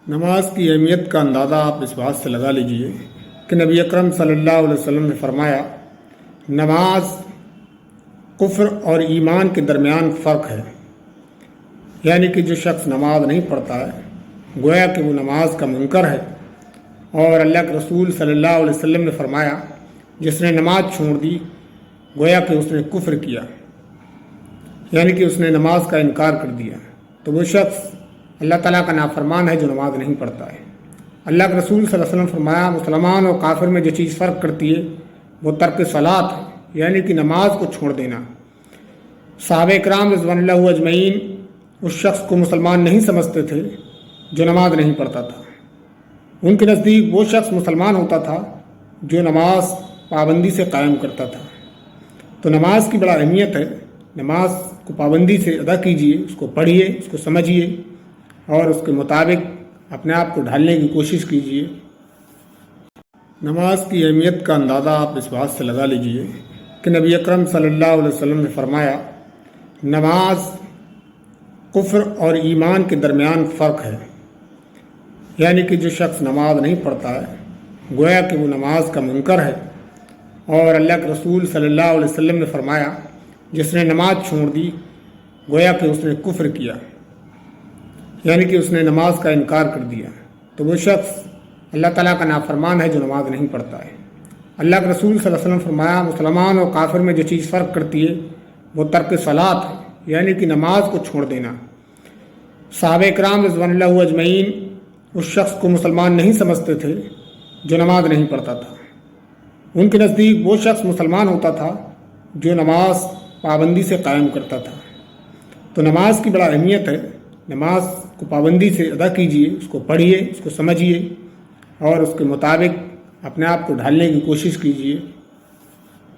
نماز کی اہمیت کا اندازہ آپ اس بات سے لگا لیجئے کہ نبی اکرم صلی اللہ علیہ وسلم نے فرمایا، نماز کفر اور ایمان کے درمیان فرق ہے، یعنی کہ جو شخص نماز نہیں پڑھتا ہے گویا کہ وہ نماز کا منکر ہے، اور اللہ کے رسول صلی اللہ علیہ وسلم نے فرمایا، جس نے نماز چھوڑ دی گویا کہ اس نے کفر کیا، یعنی کہ اس نے نماز کا انکار کر دیا۔ تو وہ شخص اللہ تعالیٰ کا نافرمان ہے جو نماز نہیں پڑھتا ہے۔ اللہ کے رسول صلی اللہ علیہ وسلم فرمایا، مسلمان اور کافر میں جو چیز فرق کرتی ہے وہ ترک صلاۃ ہے، یعنی کہ نماز کو چھوڑ دینا۔ صحابہ کرام رضوان اللہ اجمعین اس شخص کو مسلمان نہیں سمجھتے تھے جو نماز نہیں پڑھتا تھا۔ ان کے نزدیک وہ شخص مسلمان ہوتا تھا جو نماز پابندی سے قائم کرتا تھا۔ تو نماز کی بڑا اہمیت ہے، نماز کو پابندی سے ادا کیجیے، اس کو پڑھیے، اس کو سمجھیے اور اس کے مطابق اپنے آپ کو ڈھالنے کی کوشش کیجیے۔ نماز کی اہمیت کا اندازہ آپ اس بات سے لگا لیجئے کہ نبی اکرم صلی اللہ علیہ وسلم نے فرمایا، نماز کفر اور ایمان کے درمیان فرق ہے، یعنی کہ جو شخص نماز نہیں پڑھتا ہے گویا کہ وہ نماز کا منکر ہے، اور اللہ کے رسول صلی اللہ علیہ وسلم نے فرمایا، جس نے نماز چھوڑ دی گویا کہ اس نے کفر کیا، یعنی کہ اس نے نماز کا انکار کر دیا۔ تو وہ شخص اللہ تعالیٰ کا نافرمان ہے جو نماز نہیں پڑھتا ہے۔ اللہ کے رسول صلی اللہ علیہ وسلم فرمایا، مسلمان اور کافر میں جو چیز فرق کرتی ہے وہ ترک صلاۃ ہے، یعنی کہ نماز کو چھوڑ دینا۔ صحابہ کرام رضوان اللہ اجمعین اس شخص کو مسلمان نہیں سمجھتے تھے جو نماز نہیں پڑھتا تھا۔ ان کے نزدیک وہ شخص مسلمان ہوتا تھا جو نماز پابندی سے قائم کرتا تھا۔ تو نماز کی بڑا اہمیت ہے، نماز کو پابندی سے ادا کیجیے، اس کو پڑھیے، اس کو سمجھیے اور اس کے مطابق اپنے آپ کو ڈھالنے کی کوشش کیجیے۔